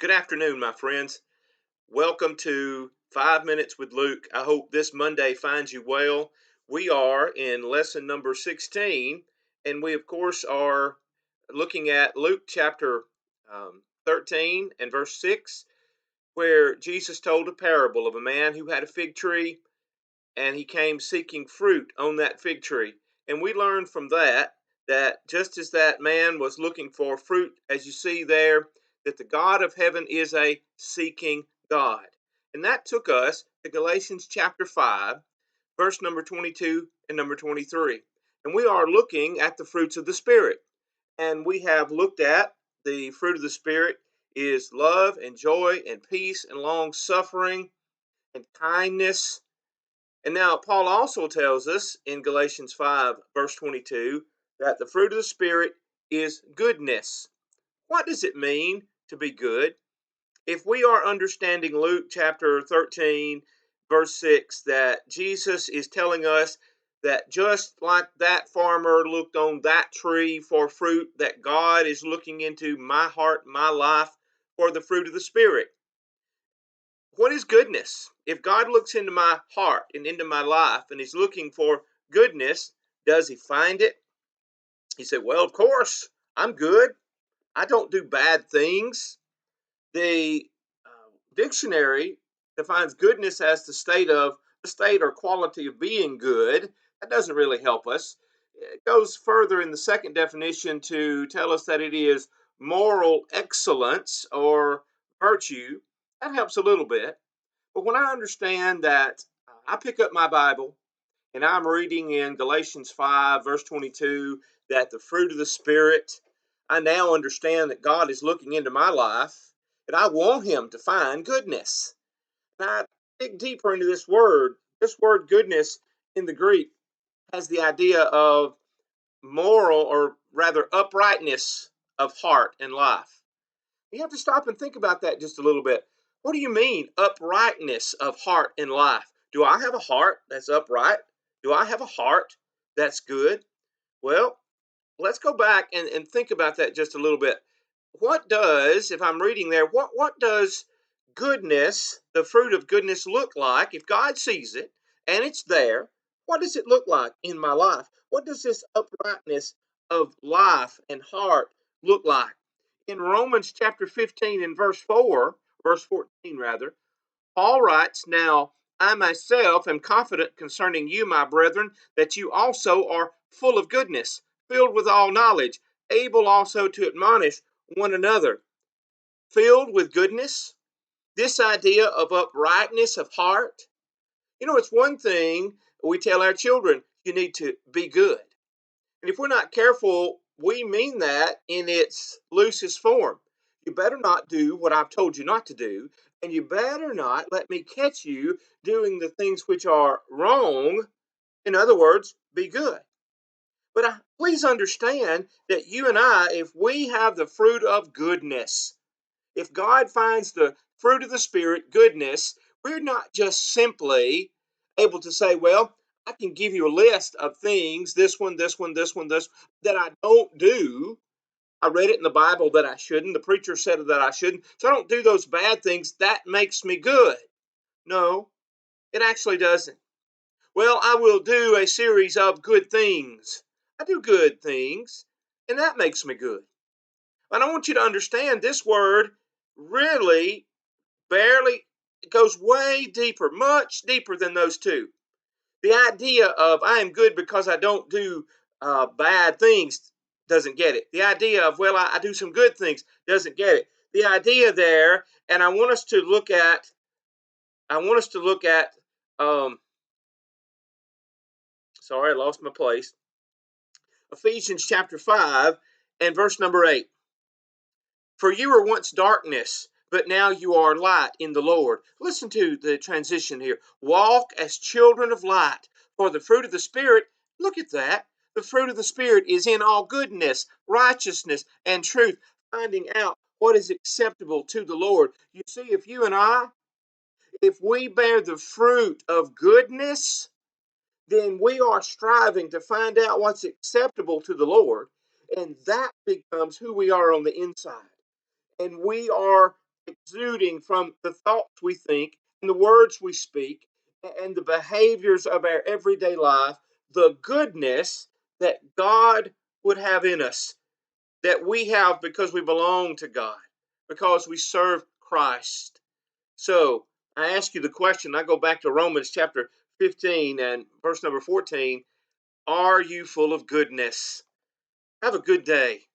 Good afternoon, my friends. Welcome to 5 Minutes with Luke. I hope this Monday finds you well. We are in lesson number 16, and we, of course, are looking at Luke chapter 13 and verse 6, where Jesus told a parable of a man who had a fig tree, and he came seeking fruit on that fig tree. And we learned from that just as that man was looking for fruit, as you see there, that the God of heaven is a seeking God. And that took us to Galatians chapter 5, verse number 22 and number 23. And we are looking at the fruits of the Spirit. And we have looked at the fruit of the Spirit is love and joy and peace and long suffering and kindness. And now Paul also tells us in Galatians 5, verse 22, that the fruit of the Spirit is goodness. What does it mean to be good? If we are understanding Luke chapter 13, verse 6, that Jesus is telling us that just like that farmer looked on that tree for fruit, that God is looking into my heart, my life for the fruit of the Spirit. What is goodness? If God looks into my heart and into my life and he's looking for goodness, does he find it? He said, well, of course, I'm good. I don't do bad things. The dictionary defines goodness as the state or quality of being good. That doesn't really help us. It goes further in the second definition to tell us that it is moral excellence or virtue. That helps a little bit. But when I understand that I pick up my Bible and I'm reading in Galatians 5, verse 22, that the fruit of the Spirit, I now understand that God is looking into my life and I want Him to find goodness. And I dig deeper into this word. This word goodness in the Greek has the idea of moral, or rather uprightness of heart and life. You have to stop and think about that just a little bit. What do you mean, uprightness of heart and life? Do I have a heart that's upright? Do I have a heart that's good? Well, let's go back and think about that just a little bit. What does, if I'm reading there, what does goodness, the fruit of goodness, look like? If God sees it and it's there, what does it look like in my life? What does this uprightness of life and heart look like? In Romans chapter 15 and verse 14 rather, Paul writes, now I myself am confident concerning you, my brethren, that you also are full of goodness, filled with all knowledge, able also to admonish one another. Filled with goodness, this idea of uprightness of heart. You know, it's one thing we tell our children, you need to be good. And if we're not careful, we mean that in its loosest form. You better not do what I've told you not to do, and you better not let me catch you doing the things which are wrong. In other words, be good. But please understand that you and I, if we have the fruit of goodness, if God finds the fruit of the Spirit, goodness, we're not just simply able to say, well, I can give you a list of things, this one, this one, this one, this, that I don't do. I read it in the Bible that I shouldn't. The preacher said that I shouldn't. So I don't do those bad things. That makes me good. No, it actually doesn't. Well, I will do a series of good things. I do good things, and that makes me good. And I want you to understand this word really barely, it goes way deeper, much deeper than those two. The idea of I am good because I don't do bad things doesn't get it. The idea of, well, I do some good things doesn't get it. The idea there, and I want us to look at, um, sorry, I lost my place. Ephesians chapter 5 and verse number 8. For you were once darkness, but now you are light in the Lord. Listen to the transition here. Walk as children of light. For the fruit of the Spirit, look at that. The fruit of the Spirit is in all goodness, righteousness, and truth, finding out what is acceptable to the Lord. You see, if you and I, if we bear the fruit of goodness, then we are striving to find out what's acceptable to the Lord, and that becomes who we are on the inside. And we are exuding from the thoughts we think and the words we speak and the behaviors of our everyday life, the goodness that God would have in us, that we have because we belong to God, because we serve Christ. So I ask you the question, I go back to Romans chapter 15 and verse number 14. Are you full of goodness? Have a good day.